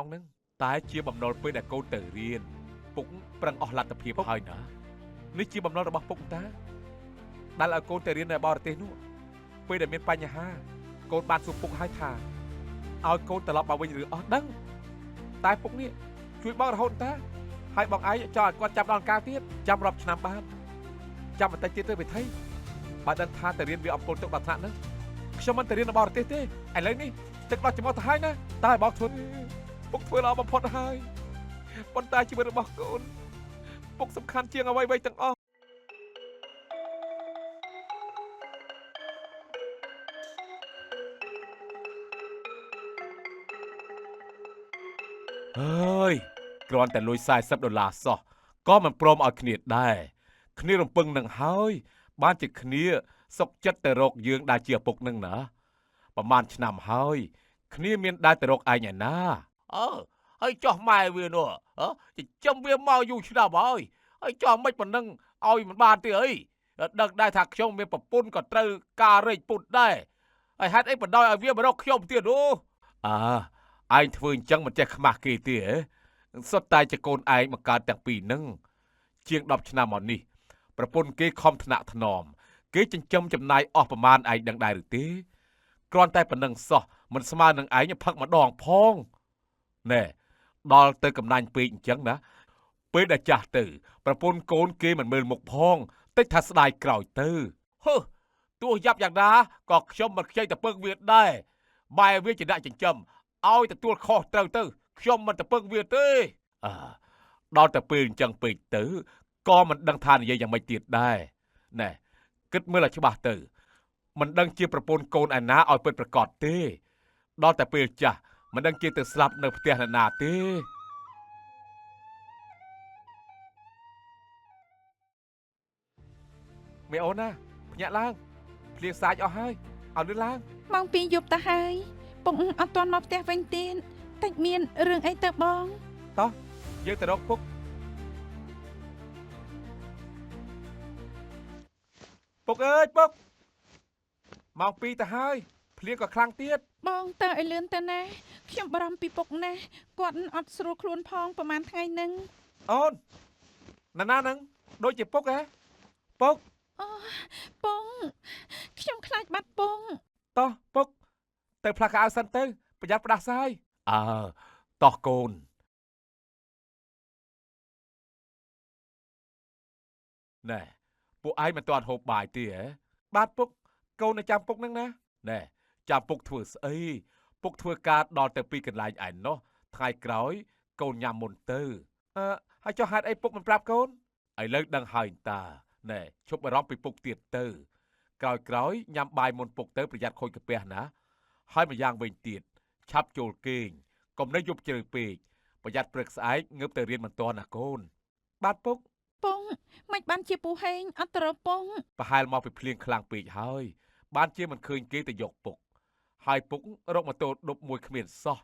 ងហ្នឹងតែជាបំណុលពេលដែលកូនទៅរៀនពុកប្រឹងអស់លទ្ធភាពហើយណានេះជាបំណុលរបស់ពុកតាដែលឲ្យកូនទៅរៀននៅបរទេសនោះពេលដែលមានបញ្ហាកូនបានសួរពុកហើយថាឲ្យកូនត្រឡប់មកវិញឬអត់ដឹងតែពុកនេះជួយបងរហូតតាហើយបងឯងចង់ឲ្យគាត់ចាប់ដល់កាលទៀតចាំរាប់ឆ្នាំបានចាំបន្តិចទៀតទៅវិធីបើដឹងថាទៅរៀនវាអំពុលទុកដល់ថ្នាក់ហ្នឹងខ្ញុំមិនទៅរៀននៅបរទេសទេឥឡូវនេះទឹកដោះច្មោះទៅហើយណាតែបងធន់ពុកធ្វើល្អបំផុតហើយប៉ុន្តែជីវិតរបស់កូនពុកសំខាន់ជាងអ្វីៗទាំងអស់ហើយគ្រាន់តែលុយ$40សោះក៏មិនព្រមឲ្យគ្នាដែរគ្នារំពឹងនឹងហើយបានជាគ្នាសុកចិត្តទៅរកយើងដែលជាឪពុកនឹងណាប្រហែលឆ្នាំហើយគ្នាមានដែរទៅរកឯងឯណាហើយចោះម៉ែវានោះចិញ្ចឹមវាមកយូរឆ្នាំហើយចោះមិនប៉ុណ្ណឹងឲ្យមិនបានទេអីដឹងដែរថាខ្ញុំមានប្រពន្ធក៏ត្រូវការរែកពុតដែរហើយហេតុអីបណ្ដោយឲ្យវាមករកខ្ញុំទៀតនោះឯងធ្វើអញ្ចឹងមិនចេះខ្មាស់គេទេហ៎សុទ្ធតែជាកូនឯងបង្កើតទាំងពីរហ្នឹងជាង10ឆ្នាំមកនេះប្រពន្ធគេខំថ្នាក់ថ្នមគេចិញ្ចឹមចំណាយអស់ប្រមាណឯងដឹងដែរឬទេគ្រាន់តែប៉ុណ្្នឹងសោះមិនស្មើនឹងឯងផឹកម្ដងផងណែដល់ទៅកំណាញ់ពេកអញ្ចឹងណាពេលដែលចាស់ទៅប្រពន្ធកូនគេមិនមើលមុខផងតិចថាស្ដាយក្រោយទៅទោះយ៉ាប់យ៉ាងណាក៏ខ្ញុំមិនខ្ចីទៅពឹងវាដែរបែរវាជាអ្នកចិញ្ចឹមឲ្យទទួលខុសត្រូវទៅខ្ញុំមិនទៅពឹងវាទេដល់តែពេលអញ្ចឹងពេកទៅក៏មិនដឹងថានិយាយយ៉ាងម៉េចទៀតដែរណែគិតមើលឲ្យច្បាស់ទៅមិនដឹងជាប្រពន្ធកូនឯណាឲ្យពិតប្រាកដទេដល់តែពេលចាស់មិនដឹងជាទៅស្លាប់នៅផ្ទះអ្នកណាទេមេអូនណាភ្ញាក់ឡើងភ្លៀងសាច់អស់ហើយឲ្យលឿនឡើងម៉ោង2យប់ទៅហើយពុកអត់ទាន់មកផ្ទះវិញទៀតតិចមានរឿងអីទៅបងតោះយើងទៅរកពុកអើយពុកម៉ោង2ទៅហើយភ្លៀងក៏ខ្លាំងទៀតបងតើឲ្យលឿនទៅណាខ្ញុំបារម្ភពីពុកណាគាត់អត់ស្រួលខ្លួនផងប្រហែលថ្ងៃហ្នឹងអូនណាហ្នឹងដូចជាពុកហ៎ពុកពងខ្ញុំខ្លាចបាត់ពងតោះពុកទៅផ្លាស់កៅអៅសិនទៅប្រយ័ត្នផ្ដាសាយតោះកូនណែពួកឯងមិនទាន់ហូបបាយទេហ៎បាទពុកកូននៅចាំពុកនឹងណាណែចាំពុកធ្វើស្អីពុកធ្វើការដល់ទៅពីកន្លែងឯណោះថ្ងៃក្រោយកូនញ៉ាំមុនទៅហើយចុះហេតុអីពុកមិនប្រាប់កូនឥឡូវដឹងហើយតាណែឈប់បារម្ភពីពុកទៀតទៅក្រោយញ៉ាំបាយមុនពុកទៅប្រយ័ត្នខូចកាពះណាហើយម្យ៉ាងវិញទៀតឆាប់ចូលគេងកុំនៅយប់ជ្រៅពេកប្រយ័ត្នព្រឹកស្អែកងើបទៅរៀនមិនទាន់ណាកូនបាទពុកពងមិនបានជាពូហេងអត់ត្រូវពងប្រហែលមកពីភ្លៀងខ្លាំងពេកហើយបានជាមិនឃើញគេទៅយកពុកហើយពុករកម៉ូតូដប់មួយគ្មានសោះ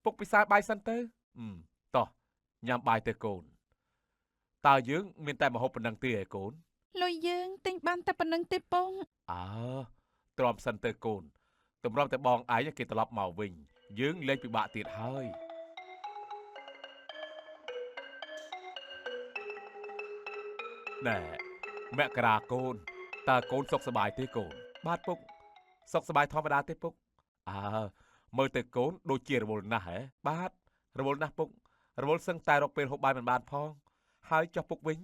ពុកពិសាបាយសិនទៅតោះញ៉ាំបាយទៅកូនតើយើងមានតែម្ហូបប៉ុណ្ណឹងទេឯកូនលុយយើងទិញបានតែប៉ុណ្្នឹងទេពងទ្រាំសិនទៅកូនតម្រាំតែបងឯងគេត្រឡប់មកវិញយើងលែងពិបាកទៀតហើយណែមករាកូនតើកូនសុខសប្បាយទេកូនបាទពុកសុខសប្បាយធម្មតាទេពុកមើលទៅកូនដូចជារវល់ណាស់ហ៎បាទរវល់ណាស់ពុករវល់សឹងតែរកពេលហូបបាយមិនបានផងហើយចុះពុកវិញ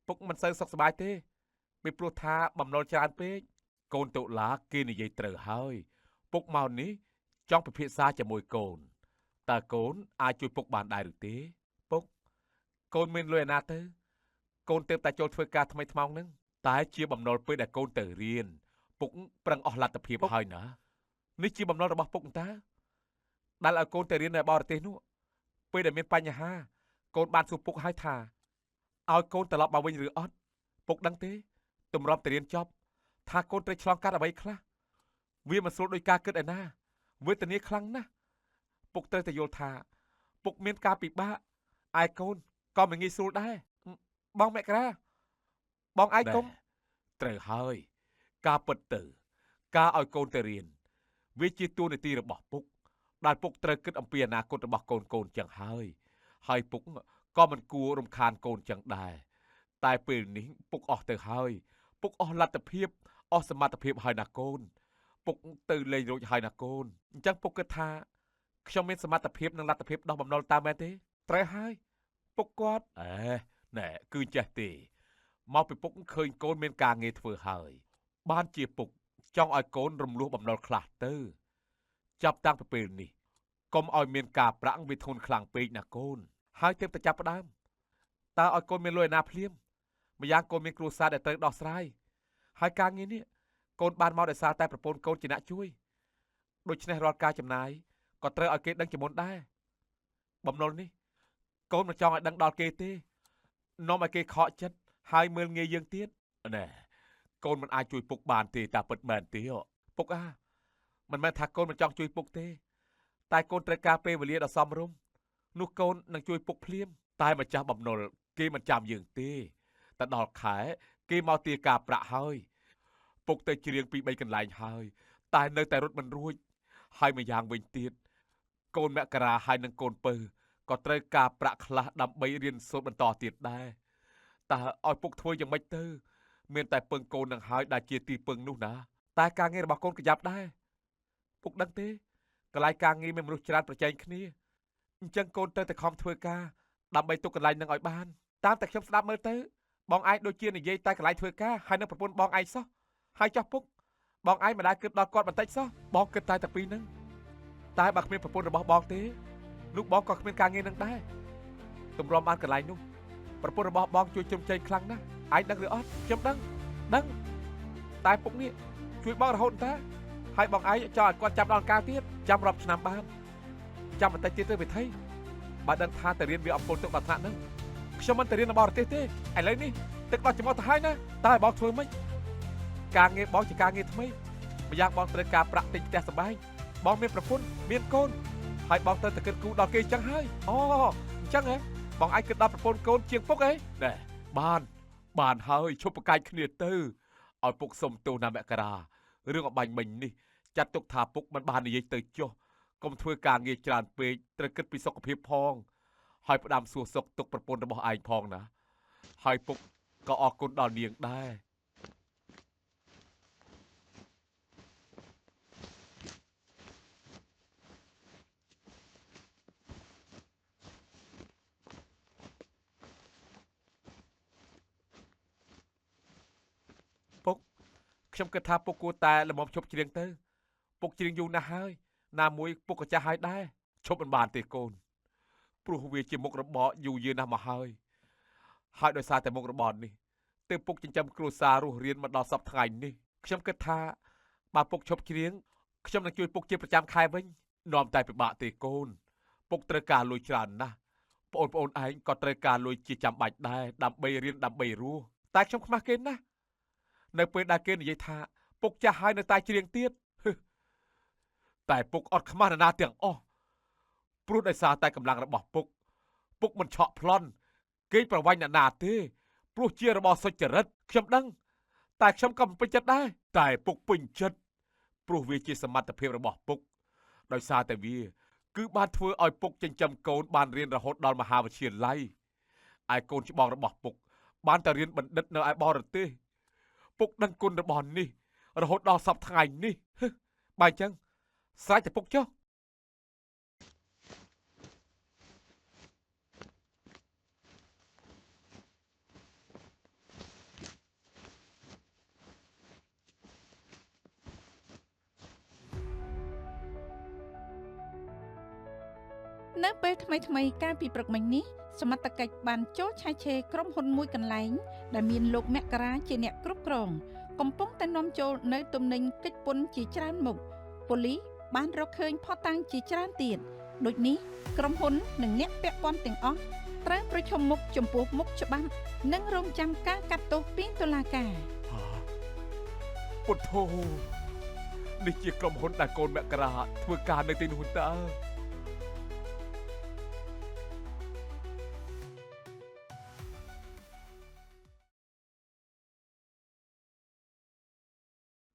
ពុកមិនសូវសុខសប្បាយទេពីព្រោះថាបំណុលច្រើនពេកកូនតុលាគេនិយាយត្រូវហើយពុកមកនេះចង់ពិភាក្សាជាមួយកូនតើកូនអាចជួយពុកបានដែរឬទេពុកកូនមានលុយឯណាទៅកូនទើបតែចូលធ្វើការថ្មីថ្មោងហ្នឹងតែជាបំណុលពេលដែលកូនទៅរៀនពុកប្រឹងអស់លទ្ធភាពហើយណានេះជាបំណុលរបស់ពុកតាដែលឲ្យកូនទៅរៀននៅបរទេសនោះពេលដែលមានបញ្ហាកូនបានសួរពុកហើយថាឲ្យកូនត្រឡប់មកវិញឬអត់ពុកដឹងទេទម្រាំទៅរៀនចប់ថាកូនត្រូវឆ្លងកាត់អ្វីខ្លះវាមិនស្រួលដោយការគិតឯណាវេទនាខ្លាំងណាស់ពុកត្រូវតែយល់ថាពុកមានការពិបាកឯកូនក៏មិនងាយស្រួលដែរបងមករាបងឯងកុំត្រូវហើយការពិតទៅការឲ្យកូនទៅរៀនវាជាតួនាទីរបស់ពុក ដែលពុកត្រូវគិតអំពីអនាគតរបស់កូនចឹងហើយពុកក៏មិនគួររំខានកូនចឹងដែរតែពេលនេះពុកអស់ទៅហើយពុកអស់លទ្ធភាពអស់សមត្ថភាពហើយណាកូនពុកទៅលេងរួចហើយណាកូនអញ្ចឹងពុកគិតថាខ្ញុំមានសមត្ថភាពនិងលទ្ធភាពដោះបំណុលតាមមែនទេត្រូវហើយពុកគាត់ណែគឺចេះទេមកពីពុកឃើញកូនមានការងារធ្វើហើយបានជាពុកចង់ឲ្យកូនរំលោះបំណុលខ្លះទៅចាប់តាំងពីពេលនេះកុំឲ្យមានការប្រាក់វាធន់ខ្លាំងពេកណាកូនហើយទើបតែចាប់ផ្ដើមតើឲ្យកូនមានលុយឯណាភ្លាមម្យ៉ាងកូនមានគ្រួសារដែលត្រូវដោះស្រាយហើយការងារនេះកូនបានមកដោយសារតែប្រពន្ធកូនជាអ្នកជួយដូច្នេះរាល់ការចំណាយក៏ត្រូវឲ្យគេដឹងជាមុនដែរបំណុលនេះកូនមិនចង់ឲ្យដឹងដល់គេទេនាំឲ្យគេខកចិត្តហើយមើលងាយយើងទៀតណែកូនមិនអាចជួយពុកបានទេតាពិតមែនទេពុកមិនមែនថាកូនមិនចង់ជួយពុកទេតែកូនត្រូវការពេលវេលាដ៏សមរម្យនោះកូននឹងជួយពុកភ្លាមតែម្ចាស់បំណុលគេមិនចាំយើងទេតែដល់ខែគេមកទារការប្រាក់ហើយពុកទៅច្រៀងពី3កន្លែងហើយតែនៅតែរត់មិនរួចហើយម្យ៉ាងវិញទៀតកូនមករាហើយនឹងកូនពៅក៏ត្រូវការប្រាក់ខ្លះដើម្បីរៀនសូត្របន្តទៀតដែរតើឲ្យពុកធ្វើយ៉ាងម៉េចទៅមានតែពឹងកូននឹងហើយដែលជាទីពឹងនោះណាតែការងាររបស់កូនក៏យ៉ាប់ដែរពុកដឹងទេកន្លែងការងារមានមនុស្សច្រើនប្រជែងគ្នាអញ្ចឹងកូនត្រូវតែខំធ្វើការដើម្បីទុកកន្លែងនឹងឲ្យបានតាមតែខ្ញុំស្ដាប់មើលទៅបងឯងដូចជានិយាយតែកន្លែងធ្វើការហើយនឹងប្រពន្ធបងឯងសោះហើយចោះពុកបងឯងមិនដែលគិតដល់គាត់បន្តិចសោះបងគិតតែពីហ្នឹងតែបើគ្មានប្រពន្ធរបស់បងទេនោះបងក៏គ្មានការងារនឹងដែរទម្រាំបានកន្លែងនោះប្រពន្ធរបស់បងជួយជុំជែងខ្លាំងណាស់ឯងដឹងឬអត់ខ្ញុំដឹងតែពុកនេះជួយបងរហូតតាហើយបងឯងចង់ឲ្យគាត់ចាប់ដល់ការទៀតចាំរាប់ឆ្នាំបានចាំបន្តិចទៀតទៅវិធីបើដឹងថាទៅរៀនវាអំពើទឹកដល់ថ្នាក់ហ្នឹងខ្ញុំមិនទៅរៀននៅបរទេសទេឥឡូវនេះទឹកដល់ច្រមុះទៅហើយណាតើឲ្យបងធ្វើម៉េចការងារបងជាការងារថ្មីម្យ៉ាងបងត្រូវការប្រាក់ទិញផ្ទះសម្បែងបងមានប្រពន្ធមានកូនហើយបងត្រូវតែគិតគូរដល់គេអញ្ចឹងហើយអូអញ្ចឹងហ៎បងឯងគិតដល់ប្រពន្ធកូនជាងពុកហ៎ណែបានហើយឈប់ប្រកែកគ្នាទៅឲ្យពុកសុំទោសណាមករារឿងអបាញ់មិញនេះចាត់ទុកថាពុកមិនបាននិយាយទៅចុះកុំធ្វើការងារច្រើនពេកត្រូវគិតពីសុខភាពផងហើយផ្ដាំសួរសុខទុកប្រពន្ធរបស់ឯងផងណាហើយពុកក៏អរគុណដល់នាងដែរពុកខ្ញុំគិតថាពុកគួរតែល្មមឈប់ច្រៀងទៅពុកច្រៀងយូរណាស់ហើយណាមួយពុកក៏ចាស់ហើយដែរឈប់មិនបានទេកូនព្រោះវាជាមុខរបរយូរយារណាស់មកហើយដោយសារតែមុខរបរនេះទើបពុកចិញ្ចឹមគ្រួសាររស់រៀនមកដល់សប្តាហ៍ថ្ងៃនេះខ្ញុំគិតថាបើពុកឈប់ច្រៀងខ្ញុំនឹងជួយពុកជាប្រចាំខែវិញនាំតែពិបាកទេកូនពុកត្រូវការលុយច្រើនណាស់បងប្អូនឯងក៏ត្រូវការលុយជាចាំបាច់ដែរដើម្បីរៀនដើម្បីរស់តែខ្ញុំខ្មាស់គេណាស់នៅពេលដែលគេនិយាយថាពុកចាស់ហើយនៅតែច្រៀងទៀតតែពុកអត់ខ្មាស់នរណាទាំងអស់ព្រោះដោយសារតែកម្លាំងរបស់ពុកមិនឆក់ប្លន់គេប្រវាញ់អ្នកណាទេព្រោះជារបស់សុចរិតខ្ញុំដឹងតែខ្ញុំក៏មិនពេញចិត្តដែរតែពុកពេញចិត្តព្រោះវាជាសមត្ថភាពរបស់ពុកដោយសារតែវាគឺបានធ្វើឲ្យពុកចិញ្ចឹមកូនបានរៀនរហូតដល់មហាវិទ្យាល័យឯកូនច្បងរបស់ពុកបានតែរៀនបណ្ឌិតនៅឯបរទេសពុកដឹងគុណរបស់នេះរហូតដល់សប្តាហ៍ថ្ងៃនេះបើអញ្ចឹងស្រេចតែពុកចុះនៅពេលថ្មីកាលពីព្រឹកមិញនេះសមត្ថកិច្ចបានចូលឆែកឆេរក្រុមហ៊ុនមួយកន្លែងដែលមានលោកមករាជាអ្នកគ្រប់គ្រងកំពុងតែនាំចូលនៅទំនិញកិច្ចពន្ធជាច្រើនមុខប៉ូលីសបានរកឃើញភស្តុតាងជាច្រើនទៀតដូចនេះក្រុមហ៊ុននិងអ្នកពាក់ព័ន្ធទាំងអស់ត្រូវប្រឈមមុខចំពោះមុខច្បាប់និងរងចាំការកាត់ទោសពីតុលាការពុទ្ធោនេះជាក្រុមហ៊ុនដែលកូនមករាធ្វើការនៅទីនោះតើ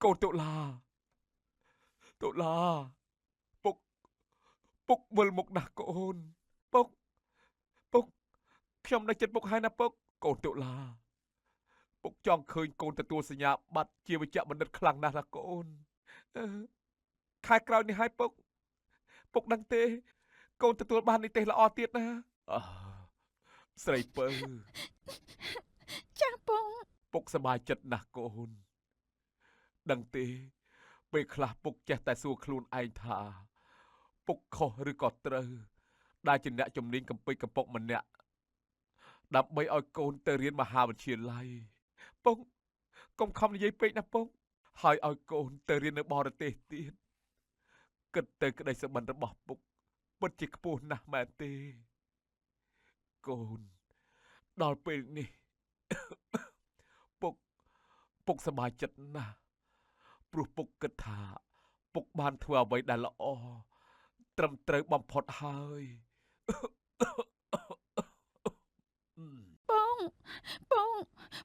កូនតុលាពុក ពុកវិលមុខណាស់កូនពុកពុកខ្ញុំនៅចិត្តពុកហើយណាពុកកូនតុលាពុកចង់ឃើញកូនទទួលសញ្ញាបត្រជាវិជ្ជបណ្ឌិតខ្លាំងណាស់ណាកូនអឺខែក្រោយនេះហើយពុកដឹងទេកូនទទួលបាននិទេសល្អទៀតណាអើស្រីពៅ ចាស់ពង ពុកសប្បាយចិត្តណាស់កូនដឹងទេពេលខ្លះពុកចេះតែសួរខ្លួនឯងថាពុកខុសឬក៏ត្រូវដែលជាអ្នកជំនាញកំពេចកំពុកម្នាក់ដើម្បីឲ្យកូនទៅរៀនមហាវិទ្យាល័យពុកកុំខំនិយាយពេកណាពុកហើយឲ្យកូនទៅរៀននៅបរទេសទៀតគិតទៅក្តីសុបិនរបស់ពុកពិតជាខ្ពស់ណាស់មែនទេកូនដល់ពេលនេះ ពុកសប្បាយចិត្តណាស់ព្រោះពុកគិតថាពុកបានធ្វើអ្វីដែលល្អត្រឹមត្រូវបំផុតហើយ ពង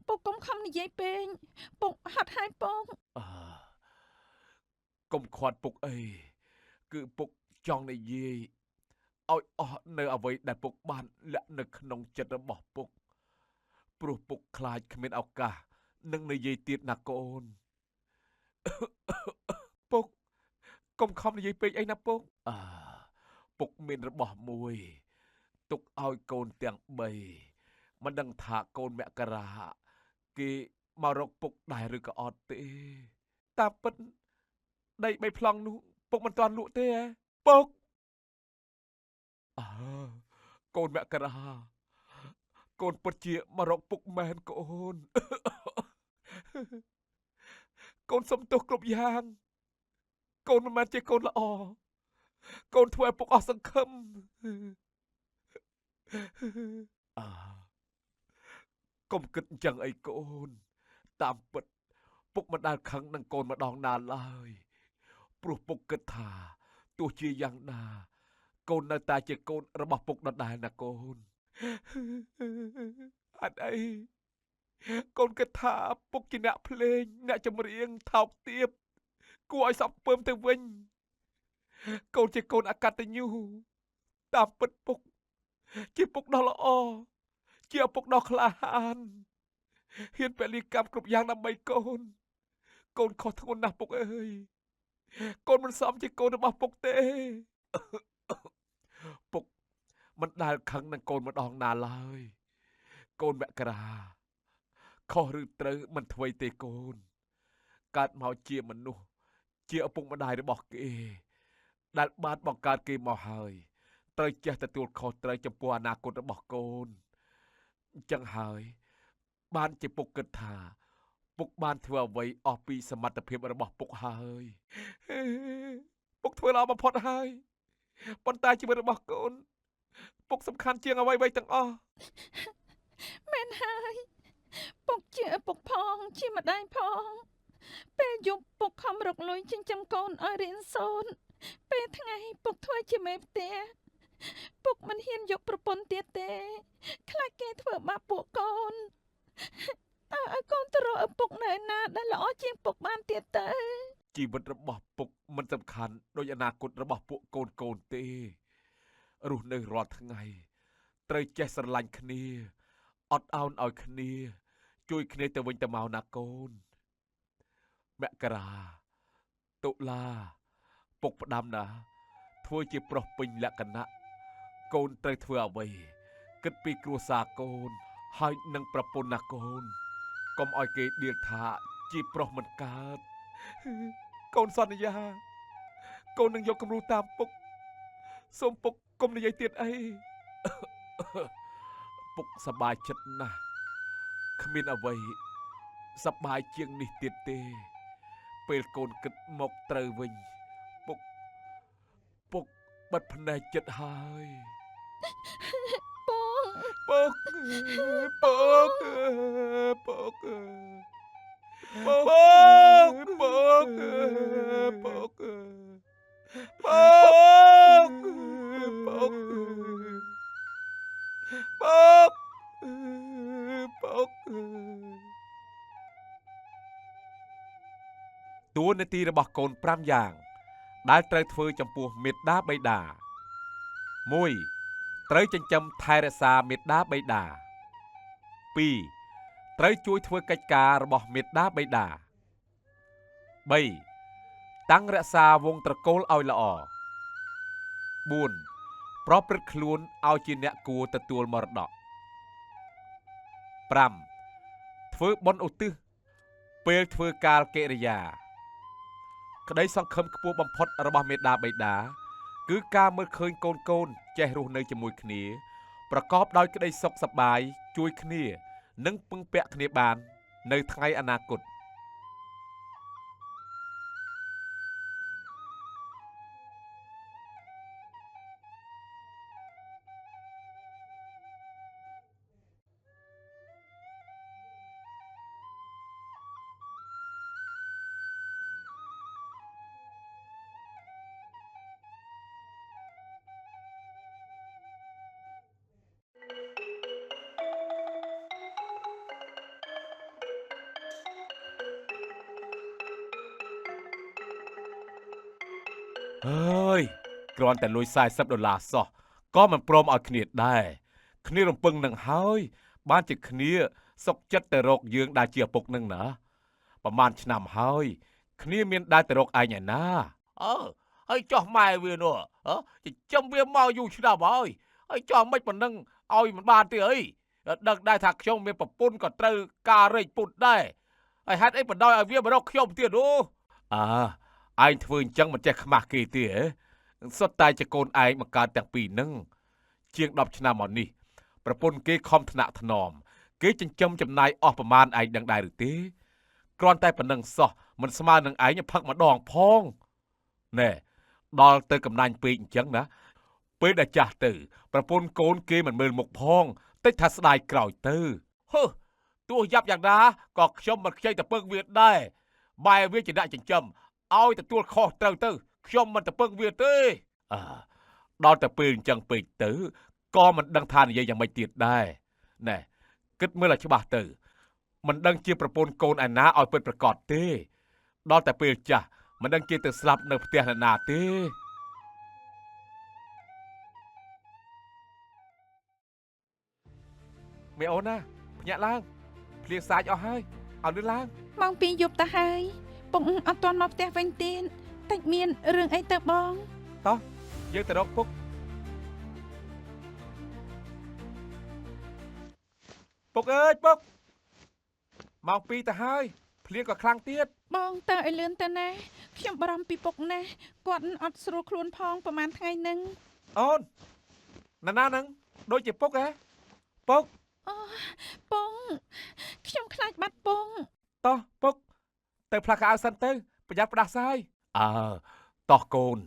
ពុកកុំខំនិយាយពេកពុកហត់ហើយពង អើកុំខាត់ពុកអីគឺពុកចង់និយាយឲ្យអស់នៅអ្វីដែលពុកបានលាក់នៅក្នុងចិត្តរបស់ពុកព្រោះពុកខ្លាចគ្មានឱកាសនឹងនិយាយទៀតណាកូន ពុកកុំខំនិយាយពេកអីណាពុកពុកមានរបស់មួយទុកឲ្យកូនទាំង3មិនដឹងថាកូនមករាគេមករកពុកដែរឬក៏អត់ទេតាមពិតដី3ប្លង់នោះពុកមិនទាន់លក់ទេហ៎ពុកកូនមករាកូនពិតជាមករកពុកមែនកូន កូនសុំទោសគ្រប់យ៉ាងកូនមិនមែនជាកូនល្អកូនធ្វើឲ្យពុកអស់សង្ឃឹម កុំគិតអញ្ចឹងអីកូនតាមពិតពុកមិនដែលខឹងនឹងកូនម្ដងណាឡើយព្រោះពុកគិតថាទោះជាយ៉ាងណាកូននៅតែជាកូនរបស់ពុកដដែលណាកូន អត់អីកូនគិតថាពុកជាអ្នកភ្លេងអ្នកចម្រៀងថោកទាបគួរឲ្យសក់ពើមទៅវិញកូនជាកូនអកតញ្ញូតាមពិតពុកជាពុកដ៏ល្អជាឪពុកដ៏ក្លាហានហ៊ានពលីកម្មគ្រប់យ៉ាងដើម្បីកូនកូនខុសធ្ងន់ណាស់ពុកអើយកូនមិនសមជាកូនរបស់ពុកទេ ពុកមិនដែលខឹងនឹងកូនម្ដងណាឡើយកូនមករាខុសឬត្រូវមិនអ្វីទេកូនកើតមកជាមនុស្សជាឪពុកម្ដាយរបស់គេដែលបានបង្កើតគេមកហើយត្រូវចេះទទួលខុសត្រូវចំពោះអនាគតរបស់កូនអញ្ចឹងហើយបានជាពុកគិតថាពុកបានធ្វើអ្វីអស់ពីសមត្ថភាពរបស់ពុកហើយពុកធ្វើល្អបំផុតហើយប៉ុន្តែជីវិតរបស់កូនពុកសំខាន់ជាងអ្វីៗទាំងអស់ មែនហើយពុកជាឪពុកផងជាម្ដាយផងពេលយប់ពុកខំរកលុយចិញ្ចឹមកូនឲ្យរៀនសូត្រពេលថ្ងៃពុកធ្វើជាមេផ្ទះពុកមិនហ៊ានយកប្រពន្ធទៀតទេខ្លាចគេធ្វើបាបពួកកូនតើឲ្យកូនទៅរកឪពុកនៅណាដែលល្អជាងពុកបានទៀតទៅជីវិតរបស់ពុកមិនសំខាន់ដូចអនាគតរបស់ពួកកូនទេរស់នៅរាល់ថ្ងៃត្រូវចេះស្រឡាញ់គ្នាអត់ឱនឲ្យគ្នាជួយគ្នាទៅវិញទៅមកណាកូនមករាតុលាពុកផ្ដាំណាធ្វើជាប្រុសពេញលក្ខណៈកូនត្រូវធ្វើអ្វីគិតពីគ្រួសារកូនហើយនឹងប្រពន្ធណាកូនកុំឲ្យគេដៀលថាជាប្រុសមិនកើតកូនសន្យាកូននឹងយកគំរូតាមពុកសូមពុកកុំនិយាយទៀតអី ពុកសប្បាយចិត្តណាស់គ្មានអ្វីសប្បាយជាងនេះទៀតទេពេលកូនគិតមកត្រូវវិញពុកបិទភ្នែកចិត្តហើយ ពុកពុកពុកពុកពុកពុកពុកពុកពុកតួនាទីរបស់កូន5យ៉ាងដែលត្រូវធ្វើចំពោះមេត្តាបិតា 1. ត្រូវចិញ្ចឹមថែរក្សាមេត្តាបិតា 2. ត្រូវជួយធ្វើកិច្ចការរបស់មេត្តាបិតា 3. តាំងរក្សាវងត្រកូលឲ្យល្អ 4. ប្រព្រឹត្តខ្លួនឲ្យជាអ្នកគួរទទួលមរតក 5. ធ្វើបុណ្យឧទ្ទិសពេលធ្វើកាលកិរិយា ក្តីសង្ឃឹមខ្ពស់បំផុតរបស់មេត្តាបិតាគឺការមើលឃើញកូនចេះរស់នៅជាមួយគ្នាប្រកបដោយក្តីសុខសប្បាយជួយគ្នានិងពឹងពាក់គ្នាបាននៅថ្ងៃអនាគត អើយគ្រាន់តែលុយ$40សោះក៏មិនព្រមឲ្យគ្នាដែរគ្នារំពឹងនឹងហើយបានជាគ្នាសុកចិត្តទៅរកយើងដែលជាឪពុកនឹងណាប្រហែលឆ្នាំហើយគ្នាមានដែរទៅរកឯងឯណាហើយចោះម៉ែវានោះចិញ្ចឹមវាមកយូរឆ្នាំហើយចោះមិនប៉ុណ្ណឹងឲ្យមិនបានទេអីដឹងដែរថាខ្ញុំមានប្រពន្ធក៏ត្រូវការរែកពុតដែរហើយហេតុអីបណ្ដោយឲ្យវាមករកខ្ញុំទៀតនោះឯងធ្វើអញ្ចឹងមិនចេះខ្មាស់គេទេហ៎សុទ្ធតែជាកូនឯងបង្កើតទាំងពីរនឹងជាង10ឆ្នាំមកនេះប្រពន្ធគេខំថ្នាក់ថ្នមគេចិញ្ចឹមចំណាយអស់ប្រមាណឯងដឹងដែរឬទេគ្រាន់តែប៉ុណ្្នឹងសោះមិនស្មើនឹងឯងផឹកម្ដងផងណែដល់ទៅកំណាញ់ពេកអញ្ចឹងណាពេលដែលចាស់ទៅប្រពន្ធកូនគេមិនមើលមុខផងតិចថាស្ដាយក្រោយទៅទោះយ៉ាប់យ៉ាងណាក៏ខ្ញុំមិនខ្ចីទៅពឹងវាដែរបែរវាជាអ្នកចិញ្ចឹមឲ្យទទួលខុសត្រូវទៅខ្ញុំមិនទៅពឹងវាទេដល់ទៅពេលអញ្ចឹងពេកទៅក៏មិនដឹងថានិយាយយ៉ាងម៉េចទៀតដែរណែគិតមើលឲ្យច្បាស់ទៅមិនដឹងជាប្រពន្ធកូនឯណាឲ្យពិតប្រាកដទេដល់តែពេលចាស់មិនដឹងជាទៅស្លាប់នៅផ្ទះណាទេមេអូនណាភ្ញាក់ឡើងភ្លៀងសាច់អស់ហើយឲ្យលឿនឡើងម៉ោង 2 យប់ទៅហើយពុកអត់ទាន់មកផ្ទះវិញទៀតតិចមានរឿងអីទៅបងតោះយើងទៅរកពុកអើយពុកម៉ោង 2ទៅហើយភ្លៀងក៏ខ្លាំងទៀតបងទៅឲ្យលឿនទៅណាខ្ញុំបារម្ភពីពុកណាគាត់អត់ស្រួលខ្លួនផងប្រហែលថ្ងៃហ្នឹងអូនណាហ្នឹងដូចជាពុកហ៎ពុកពងខ្ញុំខ្លាចបាត់ពងតោះពុកទៅផ្លាស់កៅអៅសិនទៅប្រយ័ត្នផ្ដាសាយតោះកូន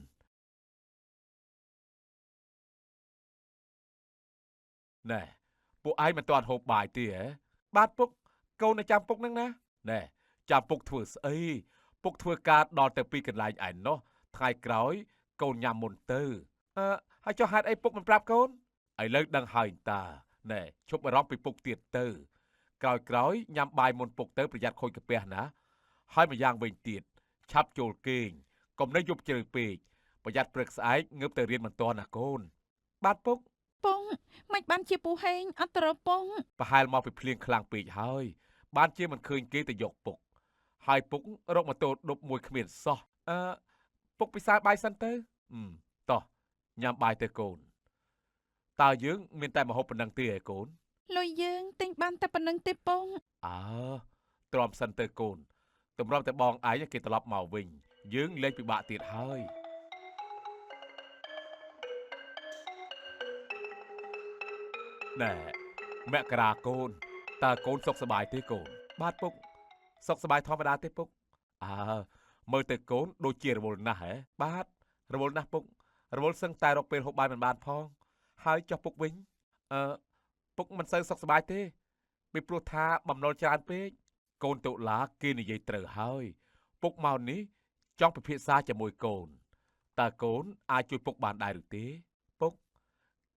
ណែពួកឯងមិនទាន់ហូបបាយទេហ៎បាទពុកកូននៅចាំពុកនឹងណាណែចាំពុកធ្វើស្អីពុកធ្វើការដល់ទៅពីកន្លែងឯណោះថ្ងៃក្រោយកូនញ៉ាំមុនទៅហើយចុះហេតុអីពុកមិនប្រាប់កូនឥឡូវដឹងហើយតាណែឈប់អារម្មណ៍ពីពុកទៀតទៅក្រោយញ៉ាំបាយមុនពុកទៅប្រយ័ត្នខូចកាពះណាហើយម្យ៉ាងវិញទៀតឆាប់ចូលគេងកុំនៅយប់ជ្រៅពេកប្រយ័ត្នព្រឹកស្អែកងើបទៅរៀនមិនទាន់ណាកូនបាទពុកពងមិនបានជាពូហេងអត់ត្រូវពងប្រហែលមកពីភ្លៀងខ្លាំងពេកហើយបានជាមិនឃើញគេទៅយកពុកហើយពុករកម៉ូតូដប់មួយគ្មានសោះពុកពិសាបាយសិនទៅតោះញ៉ាំបាយទៅកូនតើយើងមានតែម្ហូបប៉ុណ្ណឹងទេឯកូនលុយយើងទិញបានតែប៉ុណ្្នឹងទេពងទ្រាំសិនទៅកូនតម្រាំតែបងឯងគេត្រឡប់មកវិញយើងលែងពិបាកទៀតហើយណែមករាកូនតើកូនសុខសប្បាយទេកូនបាទពុកសុខសប្បាយធម្មតាទេពុកមើលទៅកូនដូចជារវល់ណាស់ហ៎បាទរវល់ណាស់ពុករវល់សឹងតែរកពេលហូបបាយមិនបានផងហើយចុះពុកវិញពុកមិនសូវសុខសប្បាយទេពីព្រោះថាបំណុលច្រើនពេកកូនតុលាគេនិយាយត្រូវហើយពុកមកនេះចង់ពិភាក្សាជាមួយកូនតើកូនអាចជួយពុកបានដែរឬទេពុក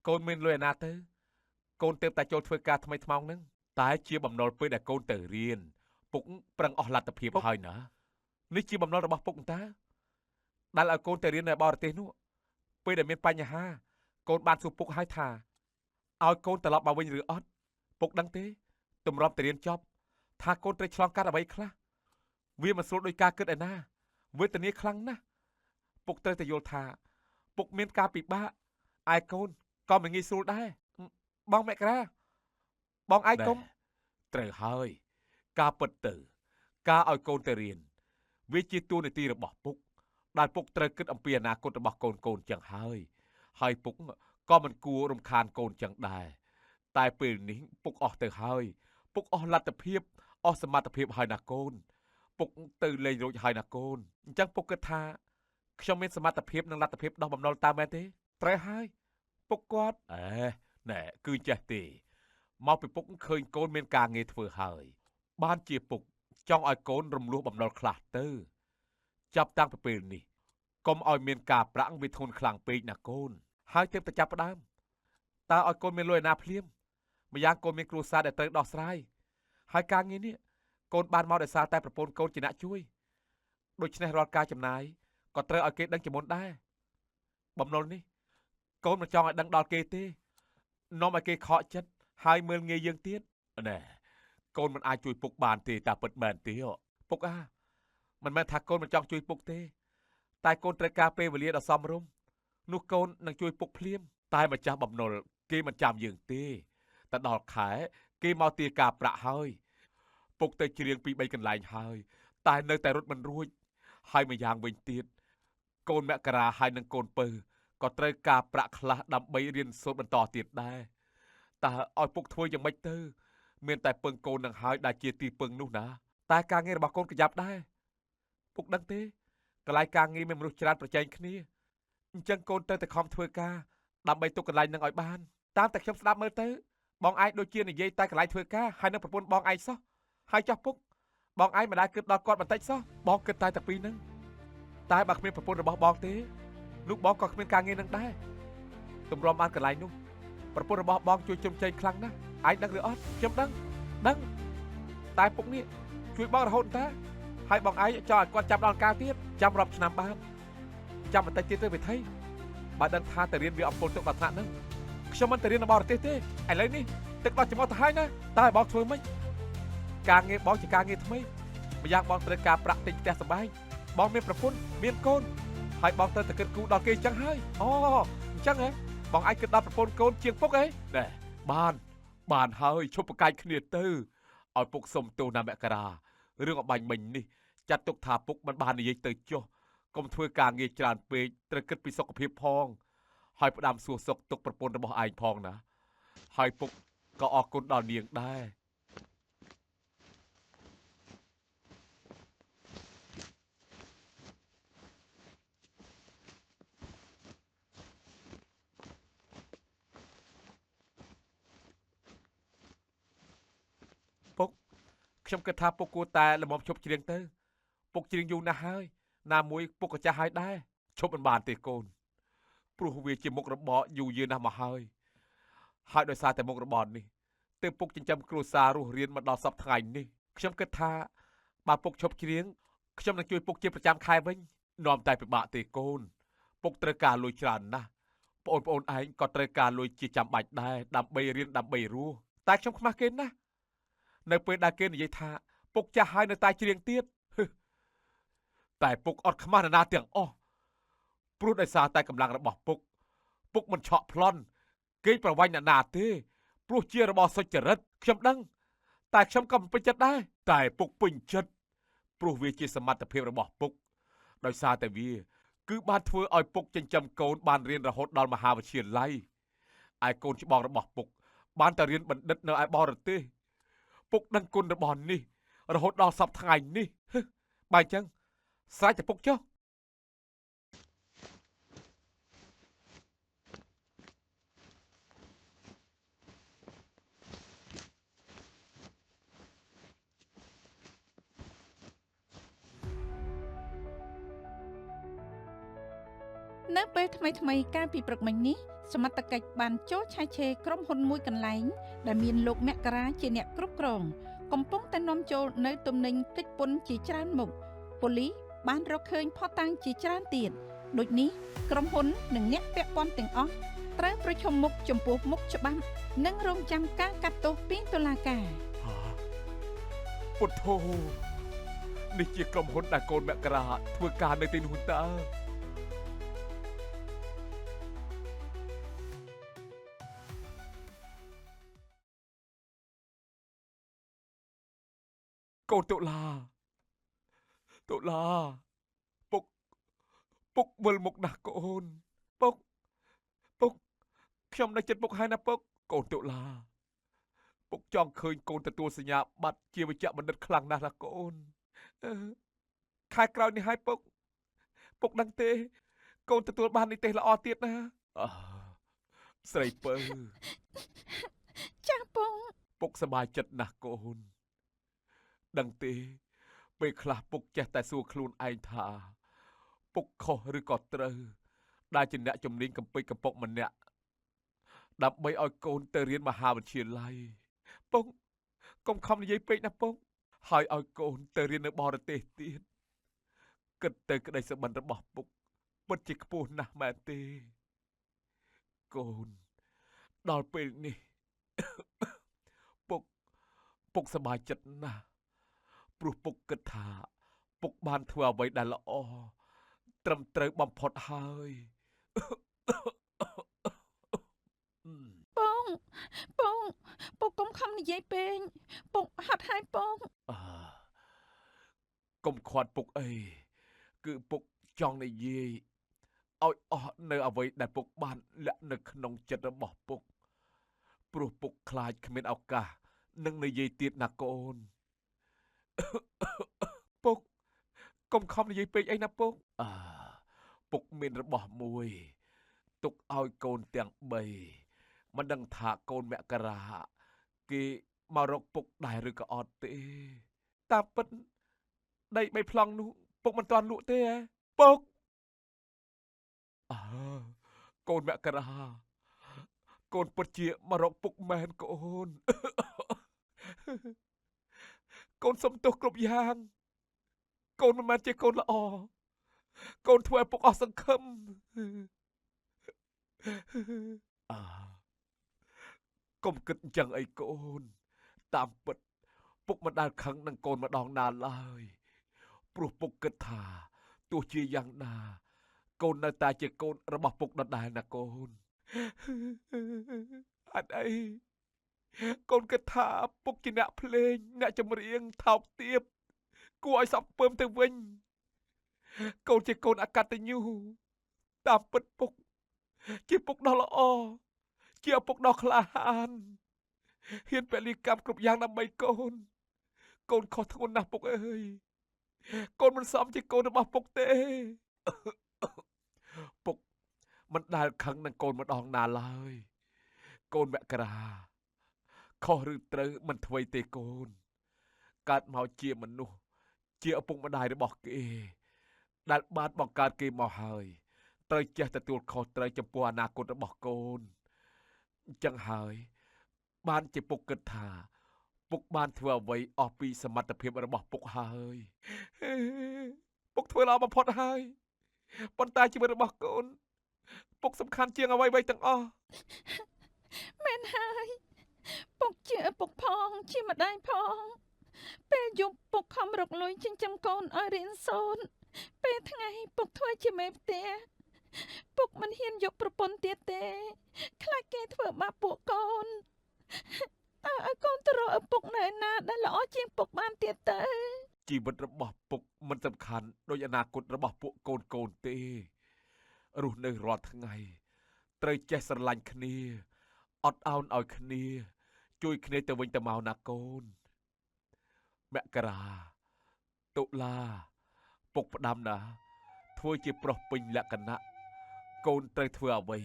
កូនមានលុយឯណាទៅកូនទើបតែចូលធ្វើការថ្មីថ្មោងហ្នឹងតែជាបំណុលពេលដែលកូនទៅរៀនពុកប្រឹងអស់លទ្ធភាពហើយណានេះជាបំណុលរបស់ពុកតាដែលឲ្យកូនទៅរៀននៅបរទេសនោះពេលដែលមានបញ្ហាក កូនបានសួរពុកឲ្យថាឲ្យកូនត្រឡប់មកវិញឬអត់ពុកដឹងទេទម្រាំតែរៀនចប់ថាកូនត្រូវឆ្លងកាត់អ្វីខ្លះវាមិនស្រួលដោយការគិតឯណាវេទនាខ្លាំងណាស់ពុកត្រូវតែយល់ថាពុកមានការពិបាកឯកូនក៏មិនងាយស្រួលដែរបងមករាបងឯងកុំត្រូវហើយការពិតទៅការឲ្យកូនទៅរៀនវាជាតួនាទីរបស់ពុកដែលពុកត្រូវគិតអំពីអនាគតរបស់កូនចឹងហើយពុកក៏មិនគួររំខានកូនចឹងដែរតែពេលនេះពុកអស់ទៅហើយពុកអស់លទ្ធភាពអស់សមត្ថភាពហើយណាកូនពុកទៅលេងរួចហើយណាកូនអញ្ចឹងពុកគិតថាខ្ញុំមានសមត្ថភាពនិងលទ្ធភាពដោះបំណុលតើមែនទេត្រូវហើយពុកគាត់ណែគឺចេះទេមកពីពុកឃើញកូនមានការងារធ្វើហើយបានជាពុកចង់ឲ្យកូនរំលោះបំណុលខ្លះទៅចាប់តាំងពីពេលនេះកុំឲ្យមានការប្រាក់វាធ្ងន់ខ្លាំងពេកណាកូនហើយទើបតែចាប់ផ្ដើមតើឲ្យកូនមានលុយឯណាភ្លាមម្យ៉ាងកូនមានគ្រួសារដែលត្រូវដោះស្រាយហើយការងារនេះកូនបានមកដោយសារតែប្រពន្ធកូនជាអ្នកជួយដូច្នេះរាល់ការចំណាយក៏ត្រូវឲ្យគេដឹងជាមុនដែរបំណុលនេះកូនមិនចង់ឲ្យដឹងដល់គេទេនាំឲ្យគេខកចិត្តហើយមើលងាយយើងទៀតណែកូនមិនអាចជួយពុកបានទេតាពិតមែនទេពុកមិនមែនថាកូនមិនចង់ជួយពុកទេតែកូនត្រូវការពេលវេលាដ៏សមរម្យនោះកូននឹងជួយពុកភ្លាមតែម្ចាស់បំណុលគេមិនចាំយើងទេតែដល់ខែគេមកទារការប្រាក់ហើយពុកទៅច្រៀងពី3កន្លែងហើយតែនៅតែរត់មិនរួចហើយម្យ៉ាងវិញទៀតកូនមករាហើយនឹងកូនពៅក៏ត្រូវការប្រាក់ខ្លះដើម្បីរៀនសូត្របន្តទៀតដែរតើឲ្យពុកធ្វើយ៉ាងម៉េចទៅមានតែពឹងកូននឹងហើយដែលជាទីពឹងនោះណាតែការងាររបស់កូនក៏យ៉ាប់ដែរពុកដឹងទេកន្លែងការងារមានមនុស្សច្រើនប្រជែងគ្នាអញ្ចឹងកូនទៅតែខំធ្វើការដើម្បីទុកកន្លែងនឹងឲ្យបានតាមតែខ្ញុំស្ដាប់មើលទៅបងឯងដូចជានិយាយតែកន្លែងធ្វើការហើយនឹងប្រពន្ធបងឯងសោះហើយចោះពុកបងឯងមិនដែលគិតដល់គាត់បន្តិចសោះបងគិតតែពីរហ្នឹងតែបើគ្មានប្រពន្ធរបស់បងទេនោះបងក៏គ្មានការងារនឹងដែរទម្រាំបានកន្លែងនោះប្រពន្ធរបស់បងជួយជុំជែងខ្លាំងណាស់ឯងដឹងឬអត់ខ្ញុំដឹងតែពុកនេះជួយបងរហូតតាហើយបងឯងចង់ឲ្យគាត់ចាប់ដល់កាលទៀតចាំរាប់ឆ្នាំបានចាំបន្តិចទៀតទៅវិធីបើដឹងថាទៅរៀនវាអំពើទឹកដល់ថ្នាក់ហ្នឹងខ្ញុំមិនទៅរៀននៅបរទេសទេឥឡូវនេះទឹកដល់ច្មោះទៅហើយណាតើបងធ្វើម៉េចការងារបងជាការងារថ្មីម្យ៉ាងបងត្រូវការប្រាក់ទិញផ្ទះសម្បែងបងមានប្រពន្ធមានកូនហើយបងត្រូវតែគិតគូរដល់គេអញ្ចឹងហើយអញ្ចឹងហ៎បងអាចគិតដល់ប្រពន្ធកូនជាងពុកអីណែបានហើយឈប់ប្រកែកគ្នាទៅឲ្យពុកសុំទោសណាមករារឿងអបាញ់មិញនេះចាត់ទុកថាពុកមិនបាននិយាយទៅចុះកុំធ្វើការងារច្រើនពេកត្រូវគិតពីសុខភាពផងហើយផ្ដាំសួរសុខទុកប្រពន្ធរបស់ឯងផងណាហើយពុកក៏អរគុណដល់នាងដែរពុកខ្ញុំគិតថាពុកគួរតែល្មមឈប់ច្រៀងទៅពុកច្រៀងយូរណាស់ហើយណាមួយពុកក៏ចាស់ហើយដែរឈប់មិនបានទេកូនព្រោះវាជាមុខរបរយូរយារណាស់មកហើយដោយសារតែមុខរបរនេះទើបពុកចិញ្ចឹមគ្រួសាររស់រៀនមកដល់សប្តាហ៍ថ្ងៃនេះខ្ញុំគិតថាបើពុកឈប់ច្រៀងខ្ញុំនឹងជួយពុកជាប្រចាំខែវិញនាំតែពិបាកទេកូនពុកត្រូវការលុយច្រើនណាស់បងប្អូនឯងក៏ត្រូវការលុយជាចាំបាច់ដែរដើម្បីរៀនដើម្បីរស់តែខ្ញុំខ្មាស់គេណាស់នៅពេលដែលគេនិយាយថាពុកចាស់ហើយនៅតែច្រៀងទៀតតែពុកអត់ខ្មាស់នរណាទាំងអស់ព្រោះដោយសារតែកម្លាំងរបស់ពុកមិនឆក់ប្លន់គេប្រវាញ់អ្នកណាទេព្រោះជារបស់សុចរិតខ្ញុំដឹងតែខ្ញុំក៏មិនពេញចិត្តដែរតែពុកពេញចិត្តព្រោះវាជាសមត្ថភាពរបស់ពុកដោយសារតែវាគឺបានធ្វើឲ្យពុកចិញ្ចឹមកូនបានរៀនរហូតដល់មហាវិទ្យាល័យឯកូនច្បងរបស់ពុកបានតែរៀនបណ្ឌិតនៅឯបរទេសពុកដឹងគុណរបស់នេះរហូតដល់សប្តាហ៍ថ្ងៃនេះបើអញ្ចឹងស្រេចតែពុកចុះនៅពេលថ្មីកាលពីព្រឹកមិញនេះសមត្ថកិច្ចបានចូលឆែកឆេរក្រុមហ៊ុនមួយកន្លែងដែលមានលោកមករាជាអ្នកគ្រប់គ្រងកំពុងតែនាំចូលនៅទំនិញកិច្ចពន្ធជាច្រើនមុខប៉ូលីសបានរកឃើញភស្តុតាងជាច្រើនទៀតដូចនេះក្រុមហ៊ុននិងអ្នកពាក់ព័ន្ធទាំងអស់ ត្រូវប្រឈមមុខចំពោះមុខច្បាប់និងរងចាំការកាត់ទោសពីតុលាការ ពុទ្ធោនេះជាក្រុមហ៊ុនដែលកូនមករាធ្វើការនៅទីនោះតើកូនតុលាពុកវិលមុខណាស់កូនពុកខ្ញុំនៅចិត្តពុកហើយណាពុកកូនតុលាពុកចង់ឃើញកូនទទួលសញ្ញាបត្រជាវិជ្ជបណ្ឌិតខ្លាំងណាស់ណាកូនខែក្រោយនេះហើយពុកដឹងទេកូនទទួលបាននិទេសល្អទៀតណាស្រីពៅ ចាស់ពង ពុកសប្បាយចិត្តណាស់កូនដឹងទេពេលខ្លះពុកចេះតែសួរខ្លួនឯងថាពុកខុសឬក៏ត្រូវដែលជាអ្នកជំនាញកំពេចកំពុកម្នាក់ដើម្បីឲ្យកូនទៅរៀនមហាវិទ្យាល័យពុកកុំខំនិយាយពេកណាពុកហើយឲ្យកូនទៅរៀននៅបរទេសទៀតគិតទៅក្តីសុបិនរបស់ពុកពិតជាខ្ពស់ណាស់មែនទេកូនដល់ពេលនេះ ពុកសប្បាយចិត្តណាស់ព្រោះពុកគិតថាពុកបានធ្វើអ្វីដែលល្អត្រឹមត្រូវបំផុតហើយ ពងពុកកុំខំនិយាយពេកពុកហត់ហើយពង កុំខាត់ពុកអីគឺពុកចង់និយាយឲ្យអស់នៅអ្វីដែលពុកបានលាក់នៅក្នុងចិត្តរបស់ពុកព្រោះពុកខ្លាចគ្មានឱកាសនឹងនិយាយទៀតណាកូន ពុកកុំខំនិយាយពេកអីណាពុកពុកមានរបស់មួយទុកឲ្យកូនទាំង3មិនដឹងថាកូនមករាគេមករកពុកដែរឬក៏អត់ទេតាមពិតដី3ប្លង់នោះពុកមិនទាន់លក់ទេហ៎ពុកកូនមករាកូនពិតជាមករកពុកមែនកូន កូនសុំទោសគ្រប់យ៉ាងកូនមិនមែនជាកូនល្អកូនធ្វើឲ្យពុកអស់សង្ឃឹម កុំគិតអញ្ចឹងអីកូនតាមពិតពុកមិនដែលខឹងនឹងកូនម្ដងណាឡើយព្រោះពុកគិតថាទោះជាយ៉ាងណាកូននៅតែជាកូនរបស់ពុកដដែលណាកូន អត់អីកូនគិតថាពុកជាអ្នកភ្លេងអ្នកចម្រៀងថោកទាបគួរឲ្យសប់ពើមទៅវិញកូនជាកូនអកតញ្ញូតាមពិតពុកជាពុកដ៏ល្អជាឪពុកដ៏ក្លាហានហ៊ានពលីកម្មគ្រប់យ៉ាងដើម្បីកូនកូនខុសធ្ងន់ណាស់ពុកអើយកូនមិនសមជាកូនរបស់ពុកទេ ពុកមិនដែលខឹងនឹងកូនម្ដងណាឡើយកូនមករាខុសឬត្រូវមិនអ្វីទេកូនកើតមកជាមនុស្សជាឪពុកម្ដាយរបស់គេដែលបានបង្កើតគេមកហើយត្រូវចេះទទួលខុសត្រូវចំពោះអនាគតរបស់កូនអញ្ចឹងហើយបានជាពុកគិតថាពុកបានធ្វើអ្វីអស់ពីសមត្ថភាពរបស់ពុកហើយពុកធ្វើល្អបំផុតហើយប៉ុន្តែជីវិតរបស់កូនពុកសំខាន់ជាងអ្វីៗទាំងអស់ មែនហើយពុកជាឪពុកផងជាម្ដាយផងពេលយប់ពុកខំរកលុយចិញ្ចឹមកូនឲ្យរៀនសូត្រពេលថ្ងៃពុកធ្វើជាមេផ្ទះពុកមិនហ៊ានយកប្រពន្ធទៀតទេខ្លាចគេធ្វើបាបពួកកូនឲ្យកូនទៅរកឪពុកនៅណាដែលល្អជាងពុកបានទៀតទៅជីវិតរបស់ពុកមិនសំខាន់ដូចអនាគតរបស់ពួកកូនទេរស់នៅរាល់ថ្ងៃត្រូវចេះស្រឡាញ់គ្នាអត់ឱនឲ្យគ្នាជួយគ្នាទៅវិញទៅមកណាកូនមករាតុលាពុកផ្ដាំណាធ្វើជាប្រុសពេញលក្ខណៈកូនត្រូវធ្វើអ្វី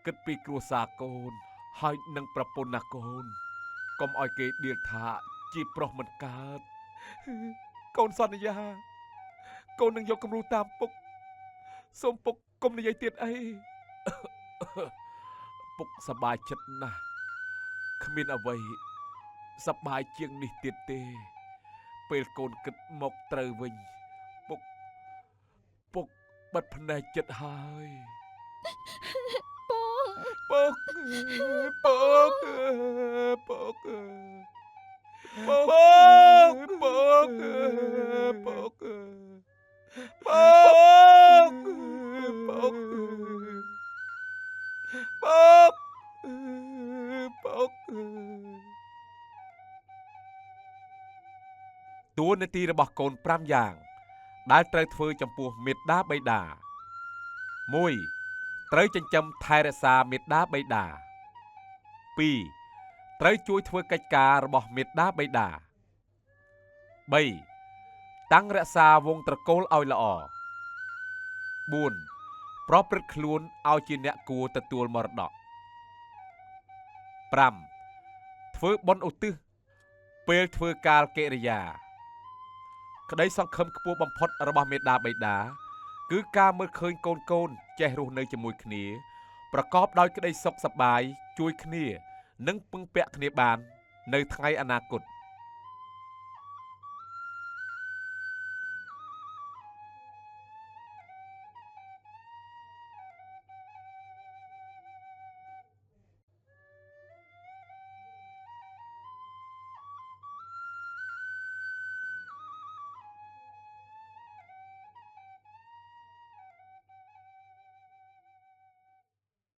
គិតពីគ្រួសារកូនហើយនឹងប្រពន្ធណាកូនកុំឲ្យគេដៀលថាជាប្រុសមិនកើតកូនសន្យាកូននឹងយកគំរូតាមពុកសូមពុកកុំនិយាយទៀតអី ពុកសប្បាយចិត្តណាស់គ្មានអ្វីសប្បាយជាងនេះទៀតទេពេលកូនគិតមកត្រូវវិញពុកបិទភ្នែកចិត្តហើយ ពង ពុកពុកពុកពុកពុកពុកពុកពុកពុកតួនាទីរបស់កូន5យ៉ាងដែលត្រូវធ្វើចំពោះមេត្តាបិតា1ត្រូវចិញ្ចឹមថែរក្សាមេត្តាបិតា2ត្រូវជួយធ្វើកិច្ចការរបស់មេត្តាបិតា3តាំងរក្សាវង្សត្រកូលឲ្យល្អ4ប្រព្រឹត្តខ្លួនឲ្យជាអ្នកគួរទទួលមរតក5ធ្វើបុណ្យឧទ្ទិសពេលធ្វើកាលកិរិយាក្តីសង្ឃឹមខ្ពស់បំផុតរបស់មេត្តាបិតាគឺការមើលឃើញកូនចេះរស់នៅជាមួយគ្នាប្រកបដោយក្តីសុខសប្បាយជួយគ្នានិងពឹងពាក់គ្នាបាននៅថ្ងៃអនាគត